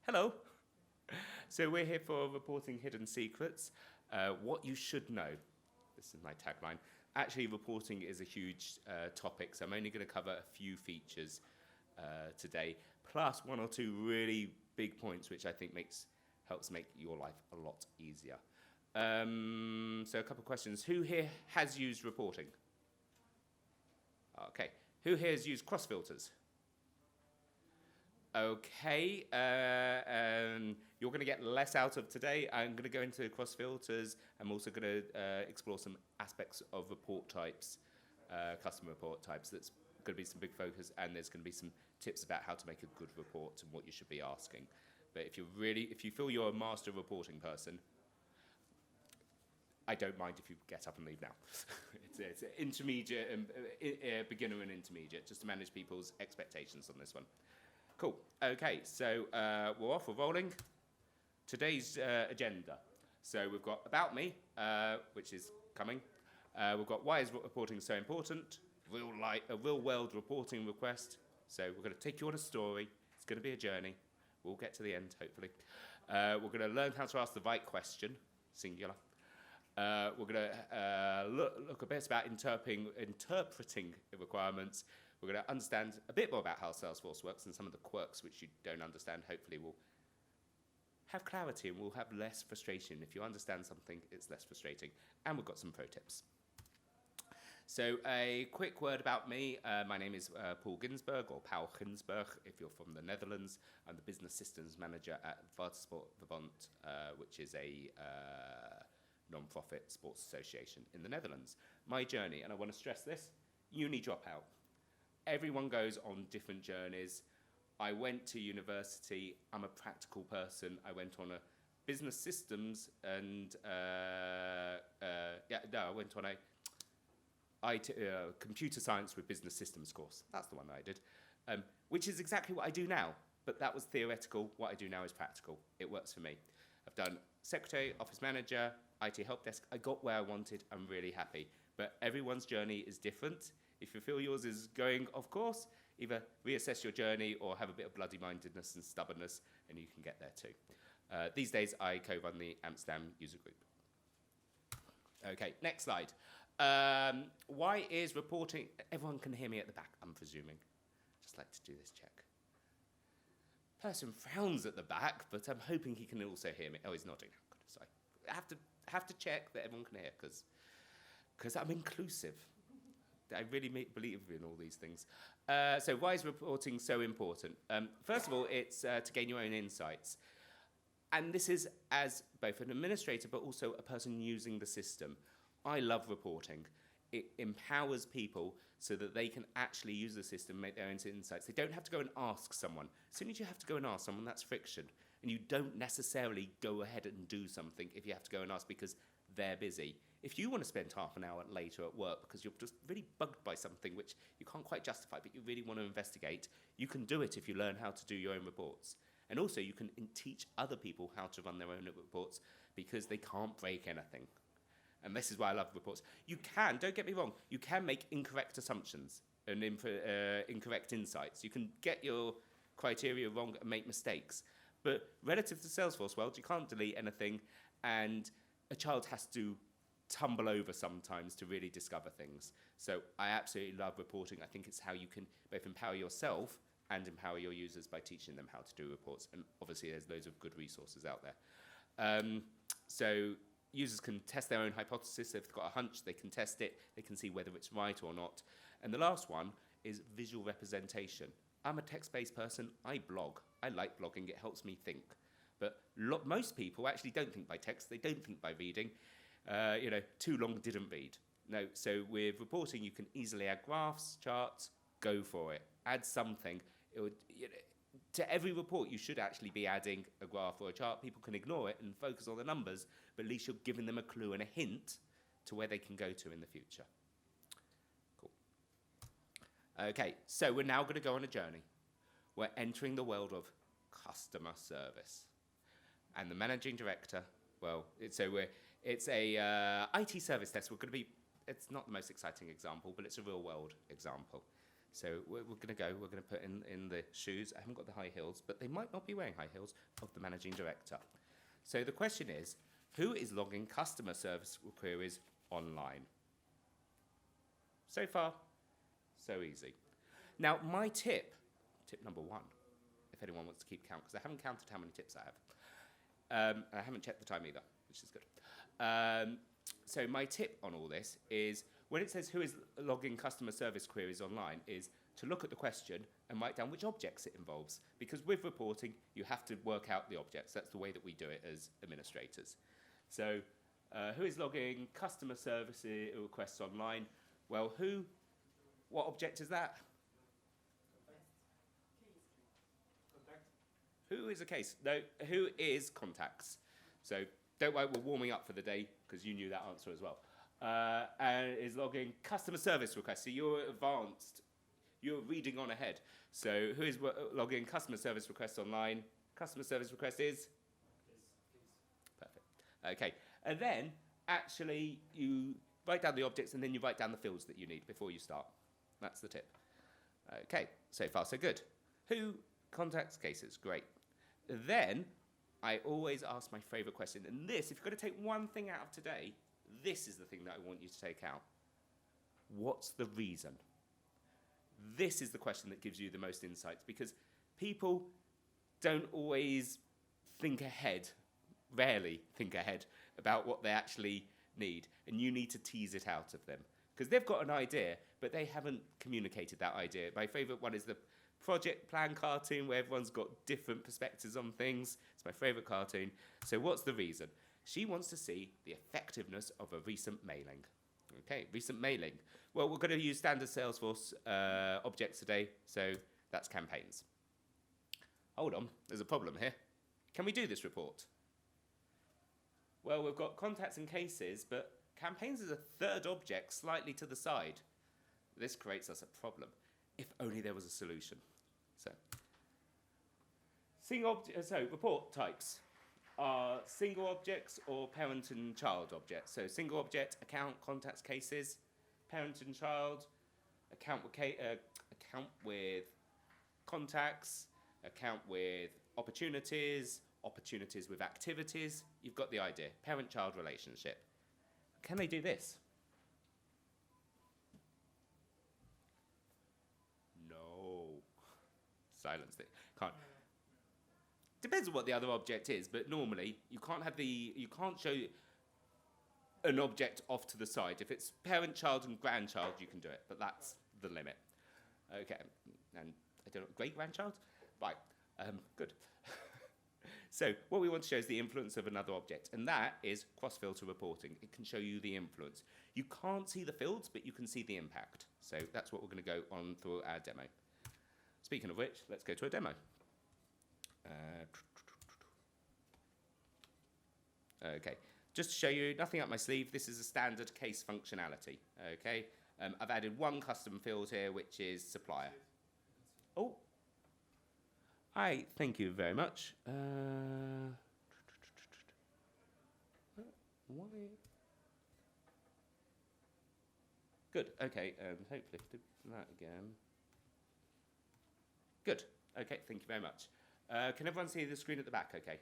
Hello. So we're here for reporting hidden secrets. What you should know. This is my tagline. Actually, reporting is a huge topic, so I'm only going to cover a few features today, plus one or two really big points, which I think helps make your life a lot easier. So a couple of questions. Who here has used reporting? Okay. Who here has used cross filters? Okay, you're going to get less out of today. I'm going to go into cross filters. I'm also going to explore some aspects of report types, customer report types. That's going to be some big focus, and there's going to be some tips about how to make a good report and what you should be asking. But if you feel you're a master reporting person, I don't mind if you get up and leave now. it's intermediate and beginner and intermediate, just to manage people's expectations on this one. Cool. Okay, so we're off, we're rolling. Today's agenda. So we've got About Me, which is coming. We've got Why is reporting so important? A real-world reporting request. So we're going to take you on a story. It's going to be a journey. We'll get to the end, hopefully. We're going to learn how to ask the right question, singular. We're going to look a bit about interpreting the requirements. We're going to understand a bit more about how Salesforce works and some of the quirks which you don't understand. Hopefully we'll have clarity and we'll have less frustration. If you understand something, it's less frustrating. And we've got some pro tips. So a quick word about me. My name is Paul Ginsberg, or Paul Ginsberg, if you're from the Netherlands. I'm the Business Systems Manager at Watersport Verbond, which is a non-profit sports association in the Netherlands. My journey, and I want to stress this, uni dropout. Everyone goes on different journeys. I went to university. I'm a practical person. I went on a business systems and I went on a computer science with business systems course. That's the one that I did, which is exactly what I do now. But that was theoretical. What I do now is practical. It works for me. I've done secretary, office manager, IT help desk. I got where I wanted. I'm really happy. But everyone's journey is different. If you feel yours is going off course, either reassess your journey or have a bit of bloody-mindedness and stubbornness, and you can get there too. These days, I co-run the Amsterdam user group. Okay, next slide. Why is reporting... Everyone can hear me at the back, I'm presuming. Just like to do this check. Person frowns at the back, but I'm hoping he can also hear me. Oh, he's nodding. Sorry. I have to check that everyone can hear, because I'm inclusive. I really believe in all these things. So why is reporting so important? First of all, it's to gain your own insights. And this is as both an administrator, but also a person using the system. I love reporting. It empowers people so that they can actually use the system, make their own insights. They don't have to go and ask someone. As soon as you have to go and ask someone, that's friction. And you don't necessarily go ahead and do something if you have to go and ask because they're busy. If you want to spend half an hour later at work because you're just really bugged by something which you can't quite justify, but you really want to investigate, you can do it if you learn how to do your own reports. And also you can teach other people how to run their own reports because they can't break anything. And this is why I love reports. You can, don't get me wrong, you can make incorrect assumptions and incorrect insights. You can get your criteria wrong and make mistakes. But relative to Salesforce world, you can't delete anything, and a child has to tumble over sometimes to really discover things. So I absolutely love reporting. I think it's how you can both empower yourself and empower your users by teaching them how to do reports. And obviously there's loads of good resources out there. So users can test their own hypothesis. If they've got a hunch, they can test it. They can see whether it's right or not. And the last one is visual representation. I'm a text-based person. I blog. I like blogging. It helps me think. But most people actually don't think by text. They don't think by reading. Too long didn't read. No, so with reporting, you can easily add graphs, charts, go for it. Add something. To every report, you should actually be adding a graph or a chart. People can ignore it and focus on the numbers, but at least you're giving them a clue and a hint to where they can go to in the future. Cool. Okay, so we're now going to go on a journey. We're entering the world of customer service. And the managing director, it's a IT service desk. It's not the most exciting example, but it's a real world example. So we're going to put in the shoes. I haven't got the high heels, but they might not be wearing high heels, of the managing director. So the question is, who is logging customer service queries online? So far, so easy. Now, my tip number 1, if anyone wants to keep count, because I haven't counted how many tips I have. I haven't checked the time either, which is good. So my tip on all this is, when it says who is logging customer service queries online, is to look at the question and write down which objects it involves. Because with reporting, you have to work out the objects. That's the way that we do it as administrators. So who is logging customer service requests online? Well, what object is that? Who is a case? No, who is contacts? So don't worry, we're warming up for the day because you knew that answer as well. And is logging customer service requests. So you're advanced. You're reading on ahead. So who is logging customer service requests online? Customer service request is? Perfect. Okay. And then actually you write down the objects and then you write down the fields that you need before you start. That's the tip. Okay. So far, so good. Who contacts cases? Great. Then I always ask my favourite question. And this, if you're going to take one thing out of today, this is the thing that I want you to take out. What's the reason? This is the question that gives you the most insights, because people don't always think ahead, rarely think ahead about what they actually need. And you need to tease it out of them. Because they've got an idea, but they haven't communicated that idea. My favourite one is the project plan cartoon where everyone's got different perspectives on things. It's my favourite cartoon. So what's the reason? She wants to see the effectiveness of a recent mailing. Okay, recent mailing. Well, we're going to use standard Salesforce objects today, so that's campaigns. Hold on, there's a problem here. Can we do this report? Well, we've got contacts and cases, but campaigns is a third object slightly to the side. This creates us a problem. If only there was a solution. So report types are single objects or parent and child objects. So single object, account, contacts, cases, parent and child, account with contacts, account with opportunities, opportunities with activities. You've got the idea. Parent-child relationship. Can they do this? Silence it. Can't. Depends on what the other object is, but normally you can't show an object off to the side. If it's parent, child, and grandchild, you can do it, but that's the limit. Okay, and I don't know, great-grandchild? Right, good. So what we want to show is the influence of another object, and that is cross-filter reporting. It can show you the influence. You can't see the fields, but you can see the impact. So that's what we're going to go on through our demo. Speaking of which, let's go to a demo. Okay, just to show you, nothing up my sleeve, this is a standard case functionality. Okay, I've added one custom field here, which is supplier. Oh, thank you very much. Why? Good, okay, hopefully do that again. Good. Okay, thank you very much. Can everyone see the screen at the back? Okay.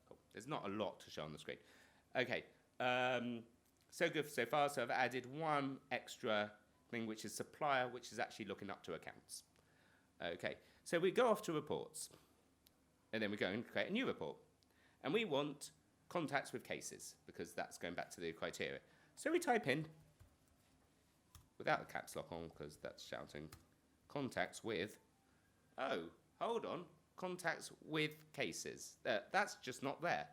Cool. There's not a lot to show on the screen. Okay. So good so far. So I've added one extra thing, which is supplier, which is actually looking up to accounts. Okay. So we go off to reports. And then we go and create a new report. And we want contacts with cases, because that's going back to the criteria. So we type in, without the caps lock on, because that's shouting, contacts with. Oh, hold on. Contacts with cases. That's just not there.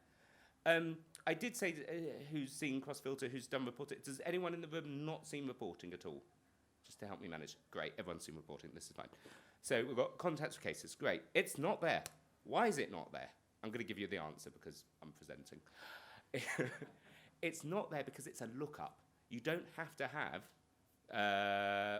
I did say who's seen cross-filter, who's done reporting. Does anyone in the room not seen reporting at all? Just to help me manage. Great, everyone's seen reporting. This is fine. So we've got contacts with cases. Great. It's not there. Why is it not there? I'm going to give you the answer because I'm presenting. It's not there because it's a lookup. You don't have to have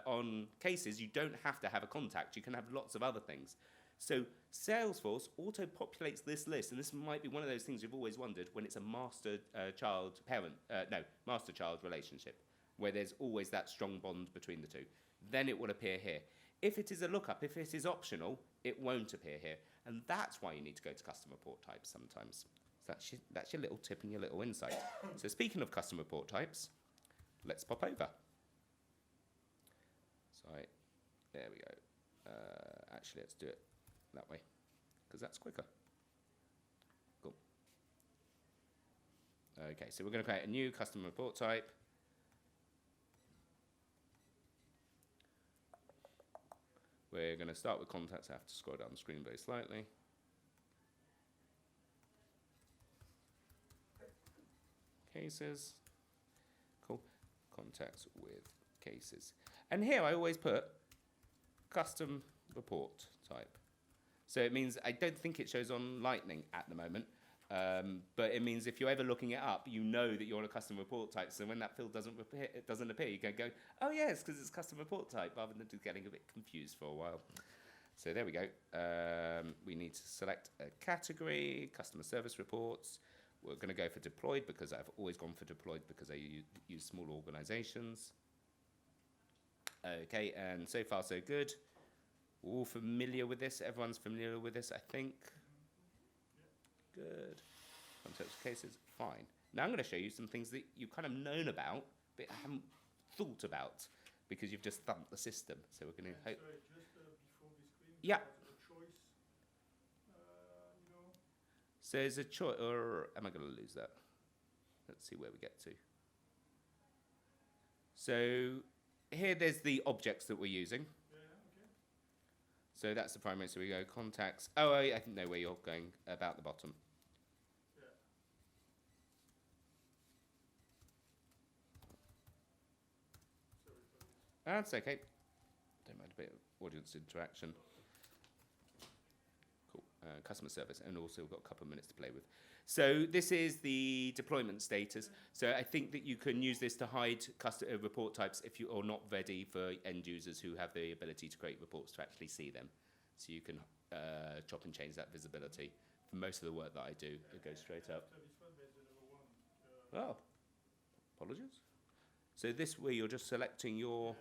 on cases, you don't have to have a contact. You can have lots of other things. So Salesforce auto-populates this list, and this might be one of those things you've always wondered when it's a master-child master-child relationship, where there's always that strong bond between the two. Then it will appear here. If it is a lookup, if it is optional, it won't appear here. And that's why you need to go to custom report types sometimes. So that's your little tip and your little insight. So speaking of custom report types, let's pop over. Sorry, there we go. Actually, let's do it that way, because that's quicker. Cool. Okay, so we're going to create a new custom report type. We're going to start with contacts. I have to scroll down the screen very slightly. Cases. Cool. Contacts with cases. And here I always put custom report type. So it means I don't think it shows on Lightning at the moment, but it means if you're ever looking it up, you know that you're on a custom report type. So when that field doesn't appear, you can go, oh yes, because it's custom report type, rather than just getting a bit confused for a while. So there we go. We need to select a category, customer service reports. We're going to go for deployed because I've always gone for deployed because I use small organizations. Okay, and so far so good. We're all familiar with this. Everyone's familiar with this, I think. Good. Context cases, fine. Now I'm going to show you some things that you've kind of known about, but haven't thought about because you've just thumped the system. So we're going to hope. Sorry, just before the screen. Yeah. A choice, So there's a choice, or am I going to lose that? Let's see where we get to. So here there's the objects that we're using. Yeah, okay. So that's the primary. So we go contacts. Oh, I know where you're going, about the bottom. Yeah. Sorry for this. That's okay. Don't mind a bit of audience interaction. Cool. Customer service, and also we've got a couple of minutes to play with. So this is the deployment status. So I think that you can use this to hide report types if you are not ready for end users who have the ability to create reports to actually see them. So you can chop and change that visibility. For most of the work that I do, it goes straight up. After this one, there's another one. Oh, apologies. So this way you're just selecting your...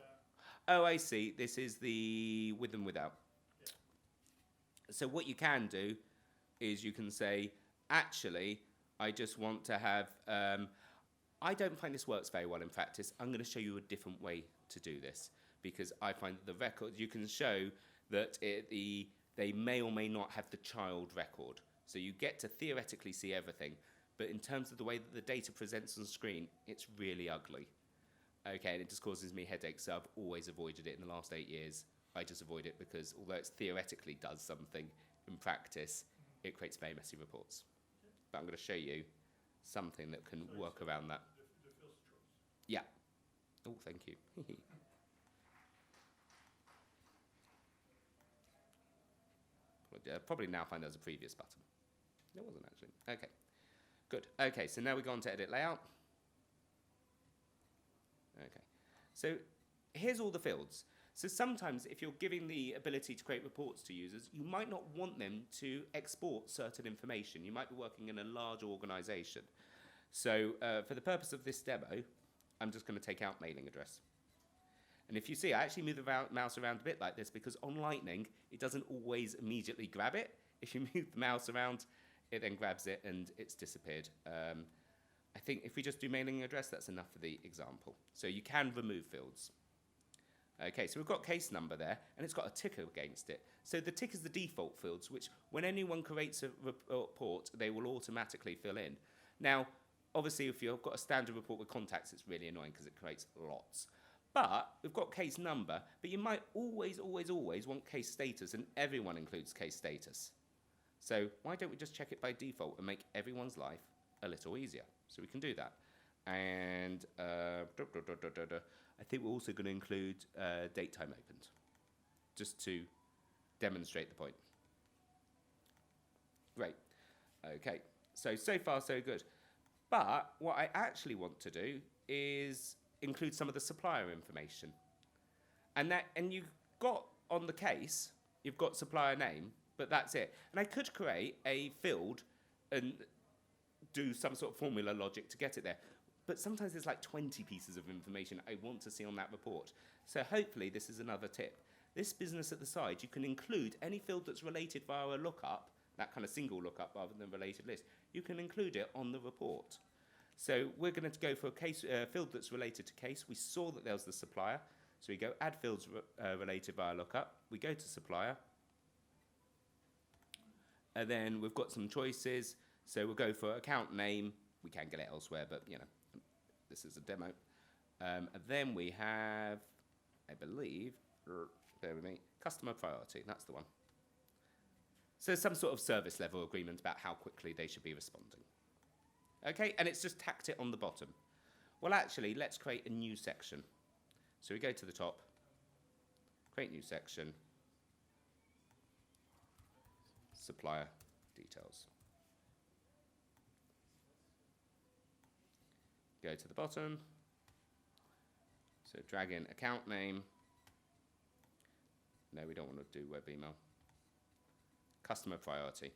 Yeah. Oh, I see. This is the with and without. Yeah. So what you can do is you can say, actually, I just want to have... I don't find this works very well in practice. I'm going to show you a different way to do this because I find the records, you can show that they may or may not have the child record. So you get to theoretically see everything, but in terms of the way that the data presents on the screen, it's really ugly. Okay, and it just causes me headaches, so I've always avoided it in the last 8 years. I just avoid it because although it theoretically does something, in practice, it creates very messy reports. But I'm going to show you something that can work around that. The first choice. Yeah. Oh, thank you. Probably now find there's a previous button. There wasn't actually. Okay. Good. Okay, so now we go on to edit layout. Okay. So here's all the fields. So sometimes if you're giving the ability to create reports to users, you might not want them to export certain information. You might be working in a large organization. So for the purpose of this demo, I'm just going to take out mailing address. And if you see, I actually move the mouse around a bit like this because on Lightning, it doesn't always immediately grab it. If you move the mouse around, it then grabs it and it's disappeared. I think if we just do mailing address, that's enough for the example. So you can remove fields. Okay, so we've got case number there, and it's got a ticker against it. So the tick is the default fields, which when anyone creates a report, they will automatically fill in. Now, obviously, if you've got a standard report with contacts, it's really annoying because it creates lots. But we've got case number, but you might always want case status, and everyone includes case status. So why don't we just check it by default and make everyone's life a little easier? So we can do that. And I think we're also going to include date time opened, just to demonstrate the point. Great. Okay, so far so good. But what I actually want to do is include some of the supplier information. And you've got on the case, you've got supplier name, but that's it. And I could create a field and do some sort of formula logic to get it there. But sometimes there's like 20 pieces of information I want to see on that report. So hopefully this is another tip. This business at the side, you can include any field that's related via a lookup, that kind of single lookup rather than related list. You can include it on the report. So we're going to go for a case field that's related to case. We saw that there was the supplier. So we go add fields related via lookup. We go to supplier. And then we've got some choices. So we'll go for account name. We can get it elsewhere, but you know, this is a demo. And then we have, I believe, bear with me, customer priority. That's the one. So some sort of service level agreement about how quickly they should be responding. Okay, and it's just tacked it on the bottom. Well, actually, let's create a new section. So we go to the top, create new section, supplier details. Go to the bottom. So drag in account name. No, we don't want to do web email. Customer priority.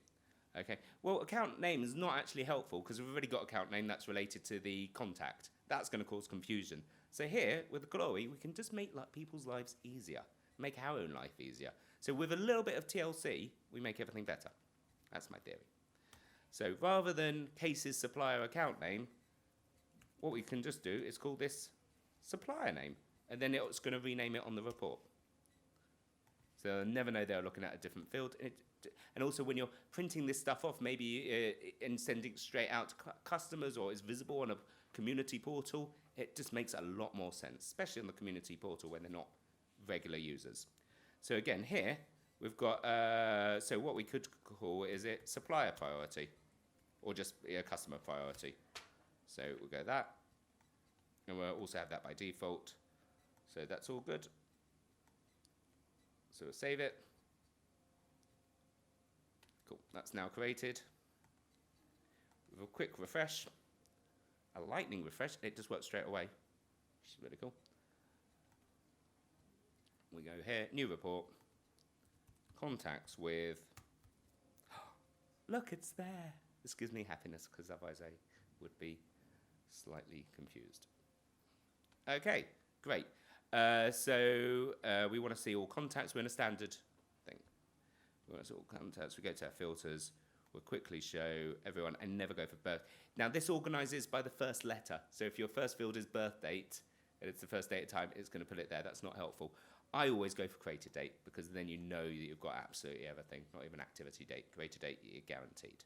Okay, well, account name is not actually helpful because we've already got account name that's related to the contact. That's going to cause confusion. So here, with Glory, we can just make people's lives easier, make our own life easier. So with a little bit of TLC, we make everything better. That's my theory. So rather than cases supplier account name, what we can just do is call this supplier name, and then it's going to rename it on the report. So they'll never know they're looking at a different field. And also when you're printing this stuff off, maybe and sending it straight out to customers, or it's visible on a community portal, it just makes a lot more sense, especially on the community portal when they're not regular users. So again, here we've got, so what we could call is it supplier priority, or just customer priority. So we'll go that, and we'll also have that by default. So that's all good. So we'll save it. Cool, that's now created. With a quick refresh, a lightning refresh, it just works straight away, which is really cool. We go here, new report, contacts with, look, it's there. This gives me happiness because otherwise I would be slightly confused. Okay, great. So we want to see all contacts. We're in a standard thing. We want to see all contacts. We go to our filters. We'll quickly show everyone and never go for birth. Now this organizes by the first letter. So if your first field is birth date and it's the first date of time, it's going to put it there. That's not helpful. I always go for creator date because then you know that you've got absolutely everything, not even activity date. Creator date, you're guaranteed.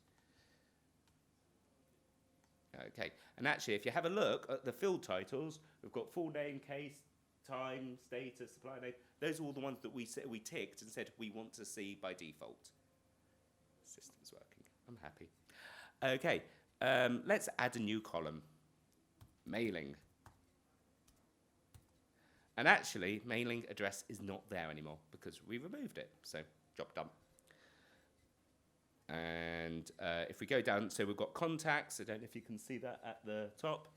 Okay, and actually if you have a look at the field titles, we've got full name, case, time, status, supply name. Those are all the ones that we ticked and said we want to see by default. System's working. I'm happy. Okay, let's add a new column. Mailing. And actually, mailing address is not there anymore because we removed it. So, job done. And if we go down, so we've got contacts. I don't know if you can see that at the top.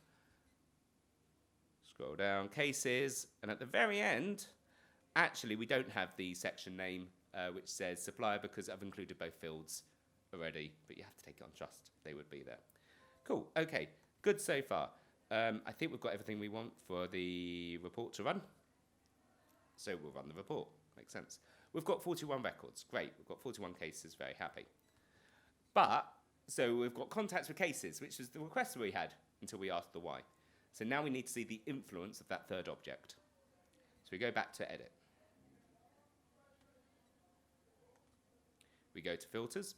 Scroll down, cases, and at the very end, actually we don't have the section name which says supplier because I've included both fields already, but you have to take it on trust. They would be there. Cool, okay, good so far. I think we've got everything we want for the report to run. So we'll run the report, makes sense. We've got 41 records, great. We've got 41 cases, very happy. But, so we've got contacts with cases, which is the request we had until we asked the why. So now we need to see the influence of that third object. So we go back to edit. We go to filters.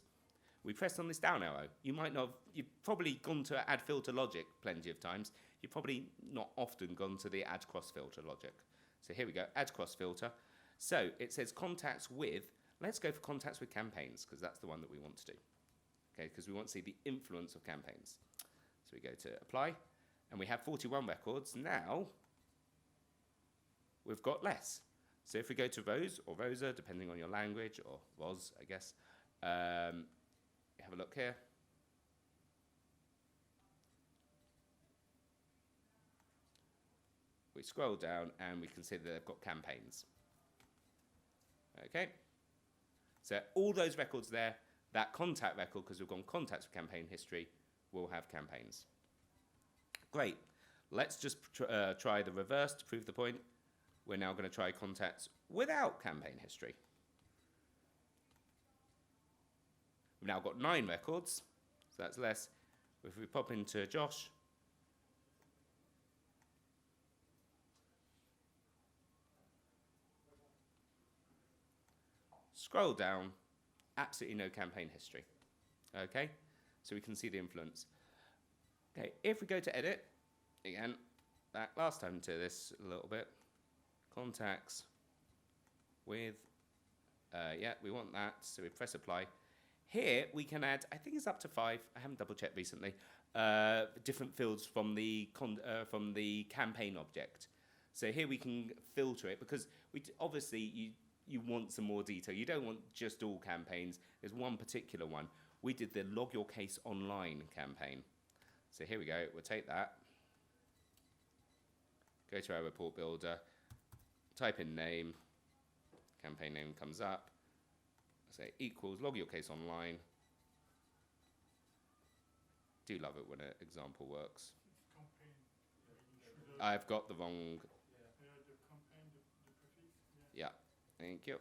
We press on this down arrow. You might not have, you've probably gone to add filter logic plenty of times. You've probably not often gone to the add cross filter logic. So here we go, add cross filter. So it says contacts with, let's go for contacts with campaigns because that's the one that we want to do. Okay, because we want to see the influence of campaigns. So we go to apply. And we have 41 records. Now, we've got less. So if we go to Rose or Rosa, depending on your language, or Ros, I guess, have a look here. We scroll down and we can see that they've got campaigns. Okay. So all those records there, that contact record, because we've gone contacts with campaign history, will have campaigns. Great. Let's just try the reverse to prove the point. We're now going to try contacts without campaign history. We've now got 9 records, so that's less. If we pop into Josh, scroll down, absolutely no campaign history. Okay, so we can see the influence. Okay, if we go to edit, again, back last time to this a little bit, contacts with, yeah, we want that, so we press apply. Here we can add, I think it's up to 5, I haven't double checked recently, different fields from the campaign object. So here we can filter it because obviously you want some more detail. You don't want just all campaigns. There's one particular one. We did the Log Your Case Online campaign. So here we go, we'll take that, go to our report builder, type in name, campaign name comes up, say equals Log Your Case Online. Do love it when an example works. It's campaign. You should, I've got the wrong, the campaign, the prefix. yeah, thank you.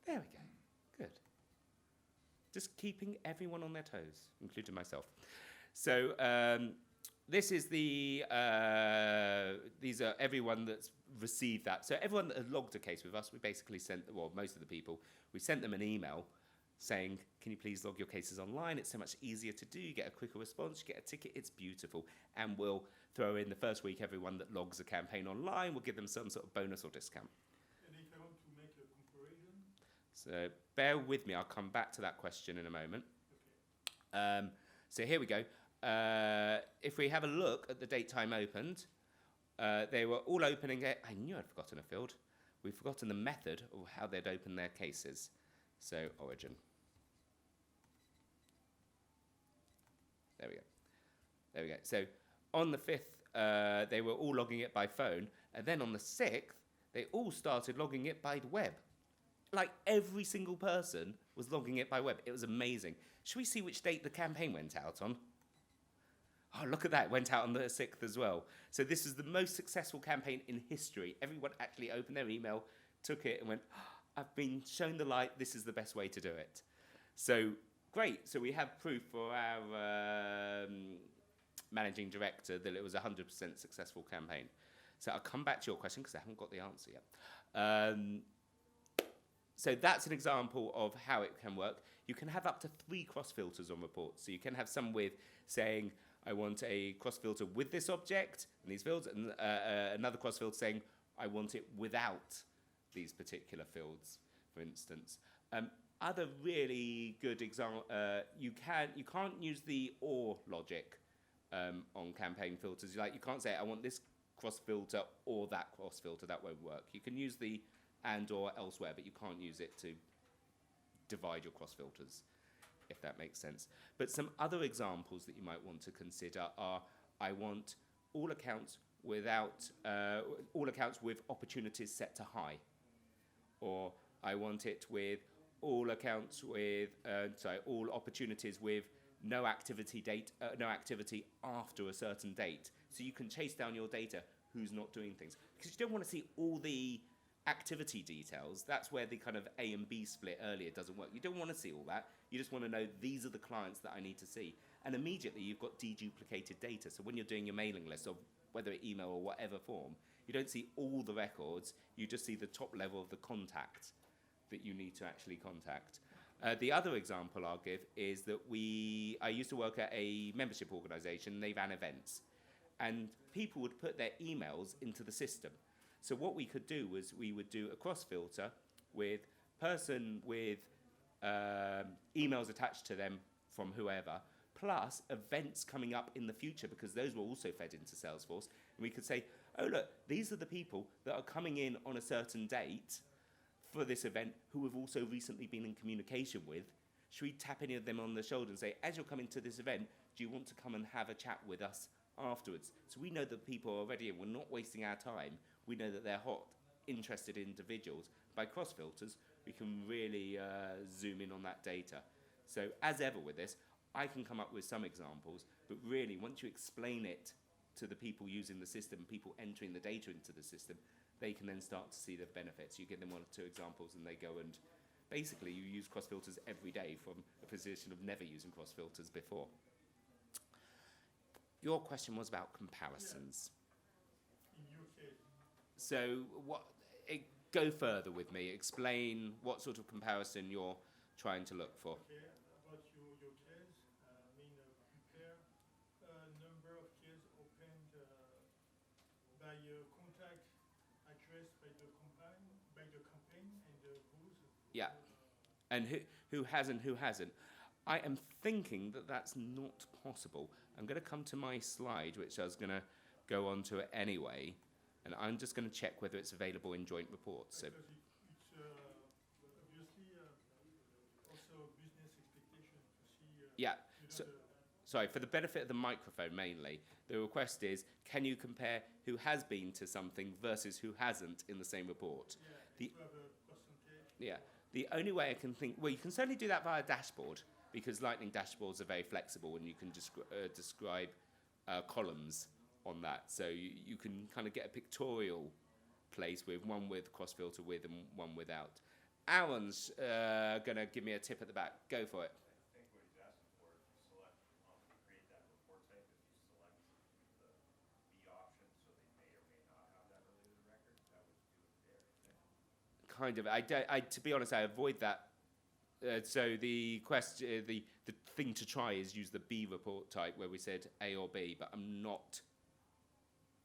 There we go, good. Just keeping everyone on their toes, including myself. So this is the, these are everyone that's received that. So everyone that has logged a case with us, we basically sent, well, most of the people, we sent them an email saying, can you please log your cases online? It's so much easier to do. You get a quicker response, you get a ticket, it's beautiful. And we'll throw in the first week, everyone that logs a campaign online, we'll give them some sort of bonus or discount. And if I want to make a comparison? So bear with me, I'll come back to that question in a moment. Okay. So here we go. If we have a look at the date time opened, they were all opening it. I knew I'd forgotten a field. We've forgotten the method of how they'd open their cases. So origin. There we go. There we go. So on the 5th, they were all logging it by phone. And then on the 6th, they all started logging it by the web. Like every single person was logging it by web. It was amazing. Should we see which date the campaign went out on? Oh, look at that. It went out on the 6th as well. So this is the most successful campaign in history. Everyone actually opened their email, took it, and went, oh, I've been shown the light. This is the best way to do it. So great. So we have proof for our managing director that it was a 100% successful campaign. So I'll come back to your question because I haven't got the answer yet. So that's an example of how it can work. You can have up to 3 cross filters on reports. So you can have some with saying, I want a cross filter with this object and these fields, and another cross filter saying, I want it without these particular fields, for instance. Other really good example, you can't use the or logic on campaign filters. You can't say, I want this cross filter or that cross filter. That won't work. You can use the and or elsewhere, but you can't use it to divide your cross filters, if that makes sense. But some other examples that you might want to consider are, I want all accounts without all accounts with opportunities set to high, or I want it with all accounts with all opportunities with no activity after a certain date, so you can chase down your data who's not doing things, because you don't want to see all the activity details. That's where the kind of A and B split earlier doesn't work. You don't want to see all that. You just want to know these are the clients that I need to see. And immediately you've got deduplicated data. So when you're doing your mailing list, of whether email or whatever form, you don't see all the records. You just see the top level of the contact that you need to actually contact. The other example I'll give is that I used to work at a membership organisation. They ran events. And people would put their emails into the system. So what we could do was we would do a cross filter with person with emails attached to them from whoever, plus events coming up in the future, because those were also fed into Salesforce. And we could say, oh, look, these are the people that are coming in on a certain date for this event who we've also recently been in communication with. Should we tap any of them on the shoulder and say, as you're coming to this event, do you want to come and have a chat with us afterwards? So we know that people are already, and we're not wasting our time. We know that they're hot, interested individuals. By cross filters, we can really zoom in on that data. So as ever with this, I can come up with some examples, but really once you explain it to the people using the system, people entering the data into the system, they can then start to see the benefits. You give them 1 or 2 examples and they go and basically you use cross filters every day from a position of never using cross filters before. Your question was about comparisons. In your case. So go further with me. Explain what sort of comparison you're trying to look for. Okay, about your case, compare number of cases opened by contact address by the campaign and who's. Yeah. And who hasn't. I am thinking that that's not possible. I'm going to come to my slide, which I was going to go on to it anyway, and I'm just going to check whether it's available in joint reports. So, Because it's obviously also business expectation to see. yeah. So, sorry, for the benefit of the microphone mainly, the request is, can you compare who has been to something versus who hasn't in the same report? Yeah, to have a percentage. Yeah. The only way I can think, well, you can certainly do that via dashboard, because Lightning dashboards are very flexible and you can describe columns on that. So you can kind of get a pictorial place with one with cross-filter with and one without. Aaron's going to give me a tip at the back. Go for it. I think what he's asking for, if you select, create that report type, if you select the B option, so they may or may not have that related record, that would do it there. Kind of. To be honest, I avoid that. So the question, the thing to try is use the B report type where we said A or B, but I'm not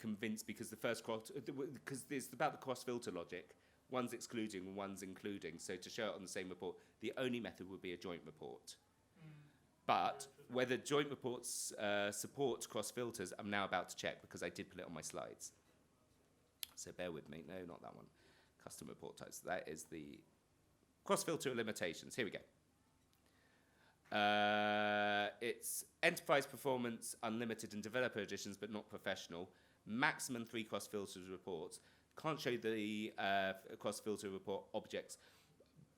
convinced because because it's about the cross filter logic. One's excluding and one's including. So to show it on the same report, the only method would be a joint report. But whether joint reports support cross filters, I'm now about to check because I did put it on my slides. So bear with me. No, not that one. Custom report types. That is the cross-filter limitations. Here we go. It's enterprise performance, unlimited, and developer editions, but not professional. Maximum 3 cross-filters reports. Can't show the cross-filter report objects,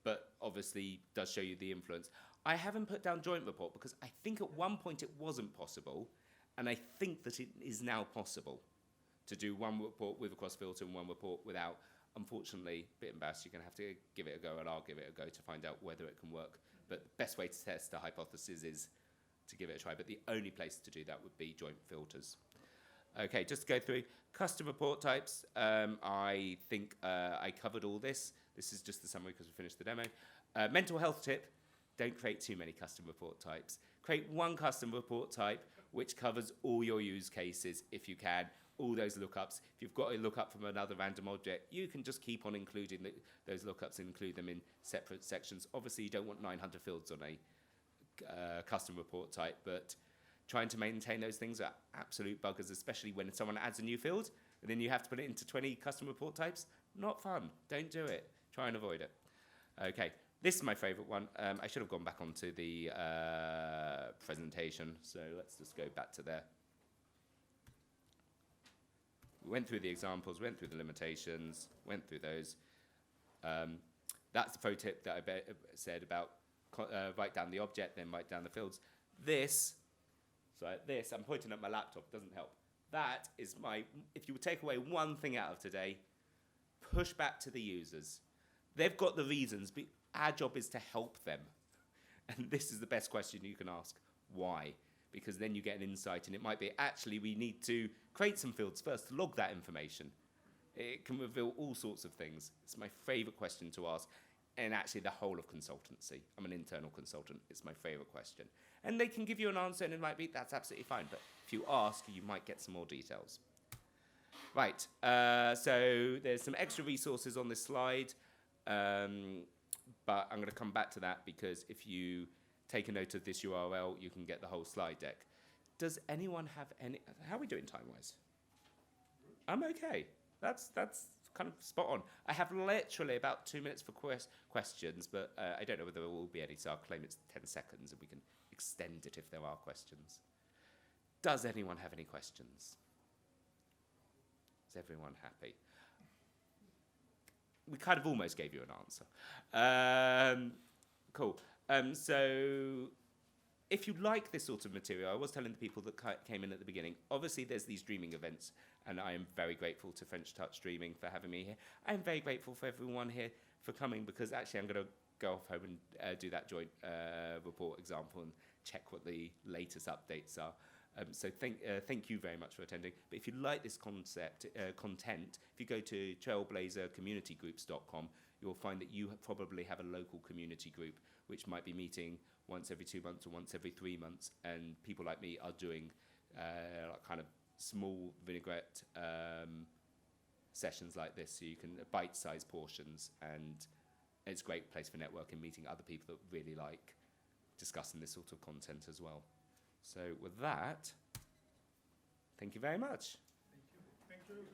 but obviously does show you the influence. I haven't put down joint report because I think at one point it wasn't possible, and I think that it is now possible to do one report with a cross-filter and one report without. Unfortunately, a bit embarrassed, you're going to have to give it a go, and I'll give it a go to find out whether it can work. But the best way to test a hypothesis is to give it a try, but the only place to do that would be joint filters. Okay, just to go through custom report types. I think I covered all this. This is just the summary because we finished the demo. Mental health tip, don't create too many custom report types. Create one custom report type which covers all your use cases if you can. All those lookups. If you've got a lookup from another random object, you can just keep on including those lookups and include them in separate sections. Obviously, you don't want 900 fields on a custom report type, but trying to maintain those things are absolute buggers, especially when someone adds a new field, and then you have to put it into 20 custom report types. Not fun. Don't do it. Try and avoid it. Okay, this is my favorite one. I should have gone back onto the presentation, so let's just go back to there. We went through the examples, went through the limitations, went through those. That's the pro tip that I said about write down the object, then write down the fields. I'm pointing at my laptop, doesn't help. That is if you would take away one thing out of today, push back to the users. They've got the reasons, but our job is to help them. And this is the best question you can ask. Why? Because then you get an insight, and it might be, actually, we need to create some fields first to log that information. It can reveal all sorts of things. It's my favorite question to ask, and actually the whole of consultancy. I'm an internal consultant. It's my favorite question. And they can give you an answer, and it might be, that's absolutely fine. But if you ask, you might get some more details. Right, so there's some extra resources on this slide, but I'm going to come back to that because if you take a note of this URL, you can get the whole slide deck. Does anyone have any... How are we doing time-wise? I'm okay. That's kind of spot on. I have literally about 2 minutes for questions, but I don't know whether there will be any, so I'll claim it's 10 seconds, and we can extend it if there are questions. Does anyone have any questions? Is everyone happy? We kind of almost gave you an answer. Cool. So if you like this sort of material, I was telling the people that came in at the beginning, obviously there's these dreaming events, and I am very grateful to French Touch Dreaming for having me here. I am very grateful for everyone here for coming, because actually I'm going to go off home and do that joint report example and check what the latest updates are. So thank you very much for attending. But if you like this content, if you go to trailblazercommunitygroups.com, you'll find that you probably have a local community group which might be meeting once every 2 months or once every 3 months, and people like me are doing kind of small vinaigrette sessions like this, so you can bite-sized portions, and it's a great place for networking, meeting other people that really like discussing this sort of content as well. So with that, thank you very much. Thank you.